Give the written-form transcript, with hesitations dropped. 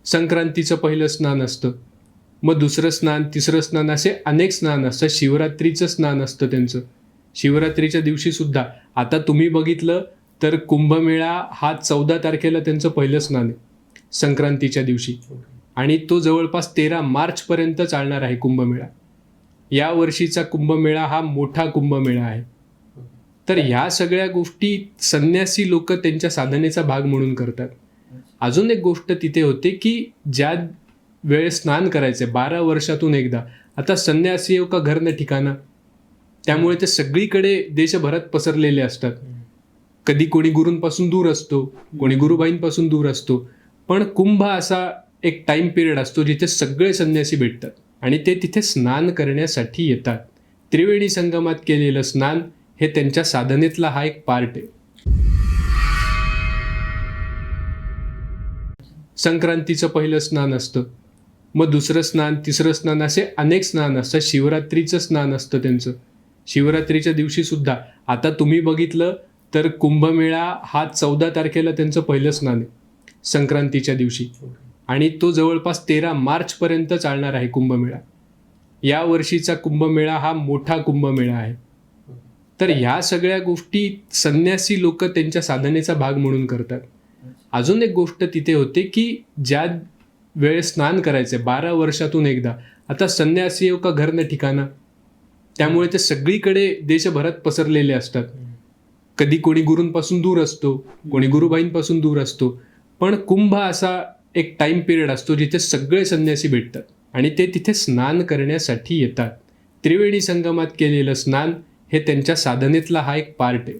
संक्रांतीचं पहिलं स्नान असतं, मग दुसरं स्नान, तिसरं स्नान, असे अनेक स्नान असतात. शिवरात्रीचं स्नान असतं त्यांचं. शिवरात्रीच्या दिवशी सुद्धा आता तुम्ही बघितलं तर कुंभमेळा हा 14 तारखेला त्यांचं पहिलं स्नान आहे संक्रांतीच्या दिवशी, आणि तो जवळपास 13 मार्चपर्यंत चालणार आहे कुंभमेळा. या वर्षीचा कुंभमेळा हा मोठा कुंभमेळा आहे. तर ह्या सगळ्या गोष्टी संन्यासी लोक त्यांच्या साधनेचा भाग म्हणून करतात. अजून एक गोष्ट तिथे होते की ज्या वेळेस स्नान करायचे 12 वर्षातून एकदा, आता संन्यासी हो का घर न ठिकाणा, त्यामुळे ते सगळीकडे देशभरात पसरलेले असतात. कधी कोणी गुरूंपासून दूर असतो, कोणी गुरुबाईंपासून दूर असतो, पण कुंभ असा एक टाइम पिरियड असतो जिथे सगळे संन्यासी भेटतात आणि ते तिथे स्नान करण्यासाठी येतात. त्रिवेणी संगमात केलेलं स्नान हे त्यांच्या साधनेतला हा एक पार्ट आहे. संक्रांतीचं पहिलं स्नान असतं, मग दुसरं स्नान, तिसरं स्नान, असे अनेक स्नान असतात. शिवरात्रीचं स्नान असतं त्यांचं. शिवरात्रीच्या दिवशी सुद्धा आता तुम्ही बघितलं तर कुंभमेळा हा 14 तारखेला त्यांचं पहिलं स्नान आहे संक्रांतीच्या दिवशी, आणि तो जवळपास 13 मार्चपर्यंत चालणार आहे कुंभमेळा. या वर्षीचा कुंभमेळा हा मोठा कुंभमेळा आहे. तर ह्या सगळ्या गोष्टी संन्यासी लोक त्यांच्या साधनेचा भाग म्हणून करतात. अजून एक गोष्ट तिथे होते की ज्या वेळेस स्नान करायचे 12 वर्षातून एकदा, आता संन्यासी हो का घर न ठिकाणा, त्यामुळे ते सगळीकडे देशभरात पसरलेले असतात. कधी कोणी गुरूंपासून दूर असतो, कोणी गुरुबाईंपासून दूर असतो, पण कुंभ असा एक टाइम पिरियड असतो जिथे सगळे संन्यासी भेटतात आणि ते तिथे स्नान करण्यासाठी येतात. त्रिवेणी संगमात केलेलं स्नान हे त्यांच्या साधनेतला हा एक पार्ट आहे.